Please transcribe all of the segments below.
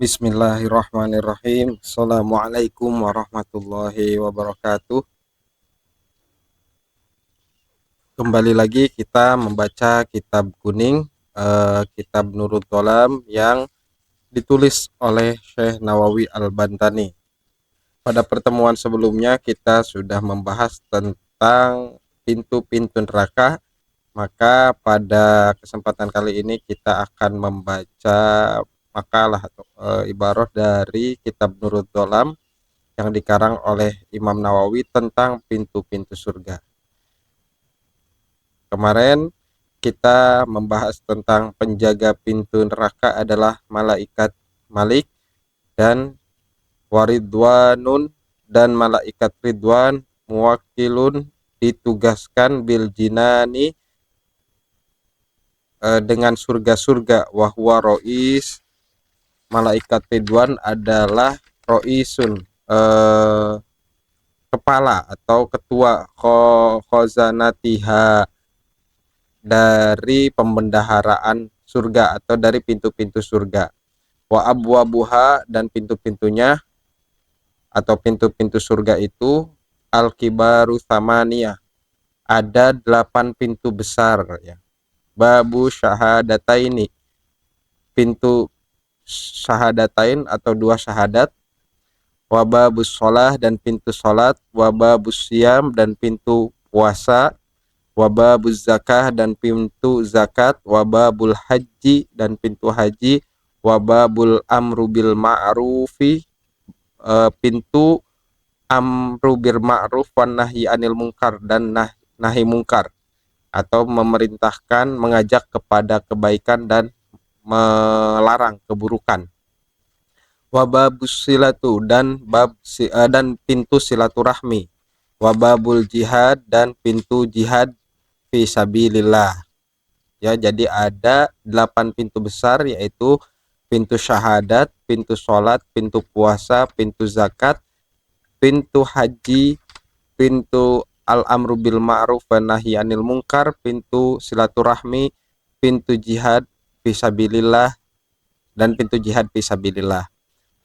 Bismillahirrahmanirrahim. Assalamualaikum warahmatullahi wabarakatuh. Kembali lagi kita membaca kitab kuning, kitab Nurul Tolam yang ditulis oleh Syekh Nawawi Al-Bantani. Pada pertemuan sebelumnya kita sudah membahas tentang pintu-pintu neraka. Maka pada kesempatan kali ini kita akan membaca makalah atau ibarah dari kitab Nurul Tolam yang dikarang oleh Imam Nawawi tentang pintu-pintu surga. Kemarin kita membahas tentang penjaga pintu neraka adalah malaikat Malik dan Waridwanun, dan malaikat Ridwan muwakilun ditugaskan bil jinani dengan surga-surga. Wahwa rois, malaikat Ridwan adalah roisun, kepala atau ketua khazanatiha, dari pembendaharaan surga atau dari pintu-pintu surga. Wa abwabuha, dan pintu-pintunya atau pintu-pintu surga itu al-kibaru thamaniyah, ada 8 pintu besar ya. Babu syahadataini, pintu syahadatain atau 2 syahadat. Wababus sholah, dan pintu sholat. Wababus siam, dan pintu puasa. Wababus zakah, dan pintu zakat. Wababul haji, dan pintu haji. Wababul amru bil ma'rufi, pintu amru bil ma'ruf wan nahyi anil munkar, dan nahi munkar atau memerintahkan, mengajak kepada kebaikan dan melarang keburukan. Wababus silatu, dan dan pintu silaturahmi. Wababul jihad, dan pintu jihad fi sabilillah. Ya, jadi ada 8 pintu besar, yaitu pintu syahadat, pintu sholat, pintu puasa, pintu zakat, pintu haji, pintu al-amru bil ma'ruf wa nahyi anil munkar, pintu silaturahmi, pintu jihad fisabilillah, dan pintu jihad fisabilillah.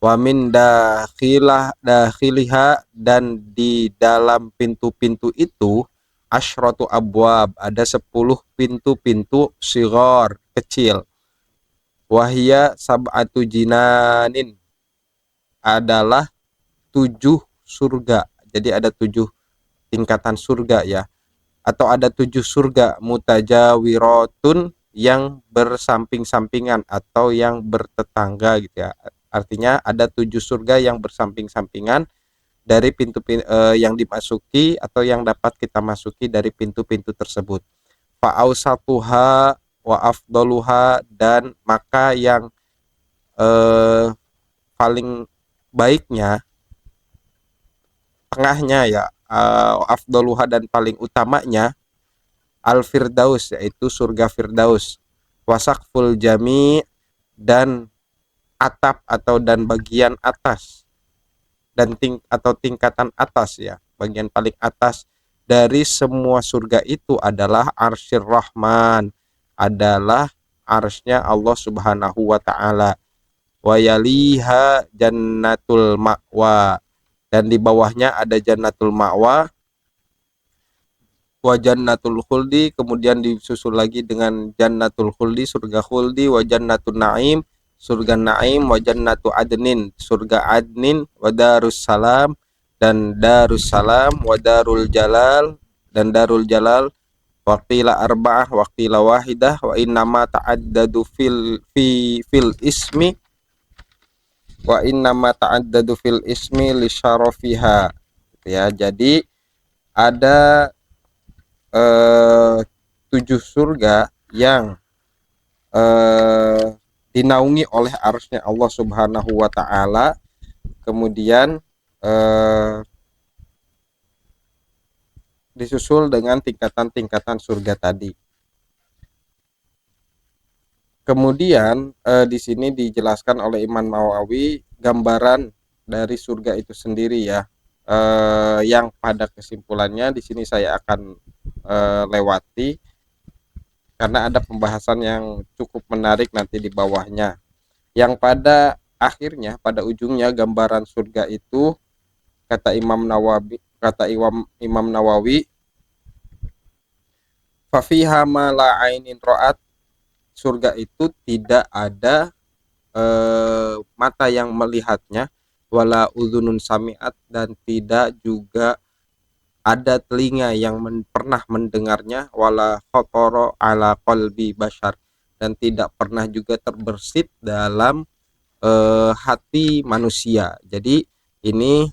Wa min dakhiliha, dan di dalam pintu-pintu itu asyratu abwab, ada 10 pintu-pintu sighar, kecil. Wahia sab'atu jinanin, adalah 7 surga. Jadi ada 7 tingkatan surga ya, atau ada 7 surga mutajawiratun, yang bersamping-sampingan atau yang bertetangga gitu ya. Artinya ada 7 surga yang bersamping-sampingan dari pintu yang dimasuki atau yang dapat kita masuki dari pintu-pintu tersebut. Fa'ausatuha wa afdaluha, dan maka yang paling baiknya, tengahnya ya, afdaluha, dan paling utamanya al-firdaus, yaitu surga firdaus. Wasaqful jami', dan atap atau dan bagian atas dan atau tingkatan atas ya, bagian paling atas dari semua surga itu adalah arsyir rahman, adalah arsy-Nya Allah Subhanahu wa taala. Wa yaliha jannatul ma'wa, dan di bawahnya ada jannatul ma'wa. Wa jannatul khuldi, kemudian disusul lagi dengan jannatul khuldi, surga khuldi. Wa jannatul na'im, surga na'im. Wa jannatu adnin, surga adnin. Wa darus salam, dan darus salam. Wa darul jalal, dan darul jalal. Waqtila arba'ah, waqtila wahidah. Wa innama ta'addadu fil ismi, wa innama ta'addadu fil ismi li syarafiha ya. Jadi ada 7 surga yang dinaungi oleh arsy-Nya Allah Subhanahu wa taala. Kemudian disusul dengan tingkatan-tingkatan surga tadi. Kemudian di sini dijelaskan oleh Imam Nawawi gambaran dari surga itu sendiri ya, yang pada kesimpulannya di sini saya akan lewati karena ada pembahasan yang cukup menarik nanti di bawahnya. Yang pada akhirnya pada ujungnya gambaran surga itu, kata Imam Nawawi, fafiha ma la ainin ra'at, surga itu tidak ada mata yang melihatnya, wala udhunun sami'at, dan tidak juga ada telinga yang pernah mendengarnya, wala khotoro ala qalbi bashar, dan tidak pernah juga terbersit dalam hati manusia. Jadi ini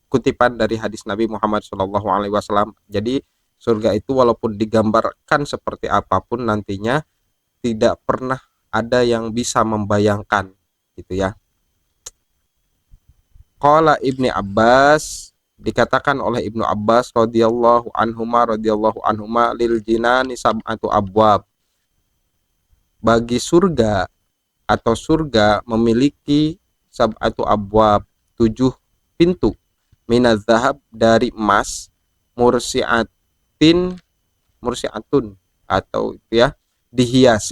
kutipan dari hadis Nabi Muhammad SAW. Jadi surga itu walaupun digambarkan seperti apapun nantinya, tidak pernah ada yang bisa membayangkan, gitu ya. Qala Ibni Abbas, dikatakan oleh Ibnu Abbas radhiyallahu anhuma lil jinani sab'atu abwab, bagi surga atau surga memiliki sab'atu abwab, 7 pintu, minaz zahab, dari emas, mursiatun, atau itu ya,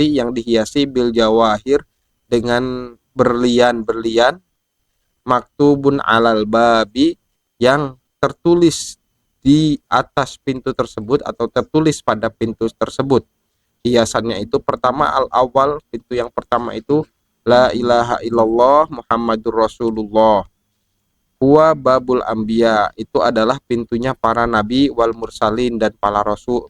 yang dihiasi bil jawahir, dengan berlian-berlian, maktubun alal babi, yang tertulis di atas pintu tersebut atau tertulis pada pintu tersebut. Hiasannya itu pertama al-awwal, pintu yang pertama itu la ilaha illallah Muhammadur Rasulullah. Huwa babul anbiya, itu adalah pintunya para nabi, wal mursalin, dan para rasul,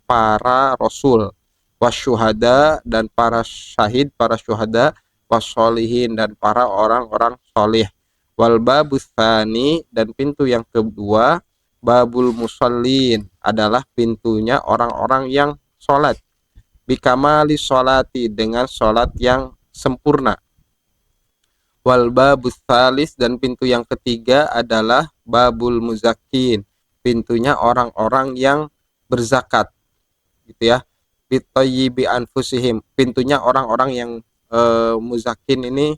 wasyuhada, dan para syahid, para syuhada, wassolihin, dan para orang-orang solih. Wal babus tsani, dan pintu yang kedua, babul musallin, adalah pintunya orang-orang yang sholat, bikamali sholati, dengan sholat yang sempurna. Wal babus tsalis, dan pintu yang ketiga adalah babul muzakin, pintunya orang-orang yang berzakat, gitu ya. Bitayyibi anfusihim, pintunya orang-orang yang muzakin ini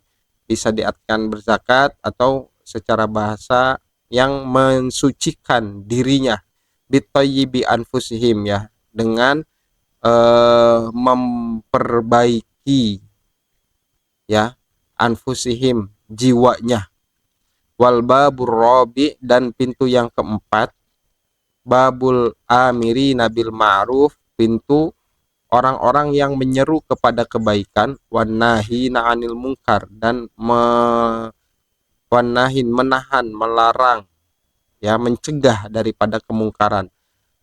bisa diartikan berzakat atau secara bahasa yang mensucikan dirinya. Bitayyibi anfusihim, ya, dengan memperbaiki, ya, anfusihim, jiwanya. Wal babur rabi, dan pintu yang keempat, babul amiri nabil ma'ruf, pintu orang-orang yang menyeru kepada kebaikan, wan nahi na'anil munkar, dan menahan, melarang, ya, mencegah daripada kemungkaran.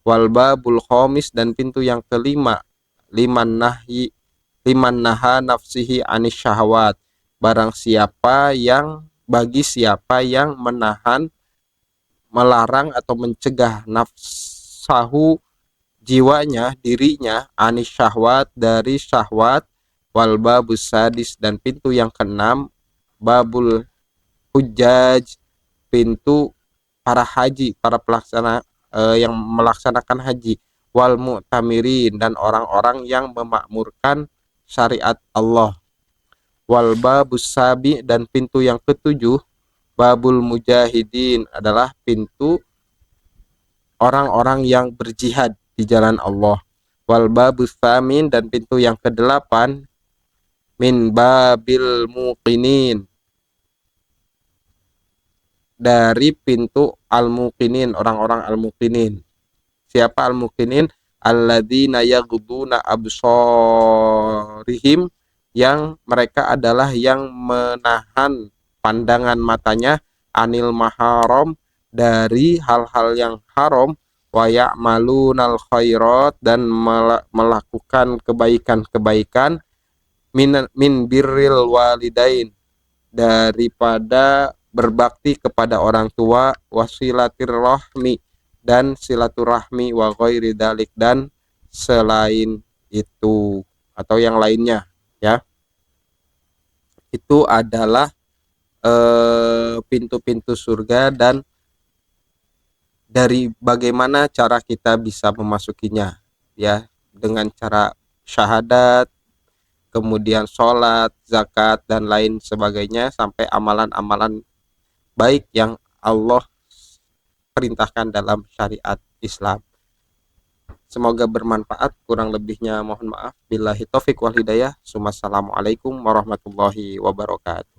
Wal babul khomis, dan pintu yang kelima, liman naha nafsihi anis syahwat, bagi siapa yang menahan, melarang, atau mencegah nafsahu, jiwanya, dirinya, anis syahwat, dari syahwat. Wal babus sadis, dan pintu yang keenam, babul hujjaj, pintu para haji, para pelaksana yang melaksanakan haji. Wal mu'tamirin, dan orang-orang yang memakmurkan syariat Allah. Wal babus sabi, dan pintu yang ketujuh, babul mujahidin, adalah pintu orang-orang yang berjihad di jalan Allah. Wal babus tsamin, dan pintu yang kedelapan, min babil muqinin, dari pintu al-muqinin, orang-orang al-muqinin. Siapa al-muqinin? Alladzina yaghduna absarihim, yang mereka adalah yang menahan pandangan matanya, anil maharam, dari hal-hal yang haram, wa ya'malunal khairat, dan melakukan kebaikan-kebaikan, min birril walidain, daripada berbakti kepada orang tua, wasilatir rahmi, dan silaturahmi, wa ghairi dalik, dan selain itu atau yang lainnya, ya. Itu adalah pintu-pintu surga dan dari bagaimana cara kita bisa memasukinya, ya, dengan cara syahadat, kemudian sholat, zakat, dan lain sebagainya, sampai amalan-amalan baik yang Allah perintahkan dalam syariat Islam. Semoga bermanfaat, kurang lebihnya mohon maaf. Billahi taufik wal hidayah. Assalamualaikum warahmatullahi wabarakatuh.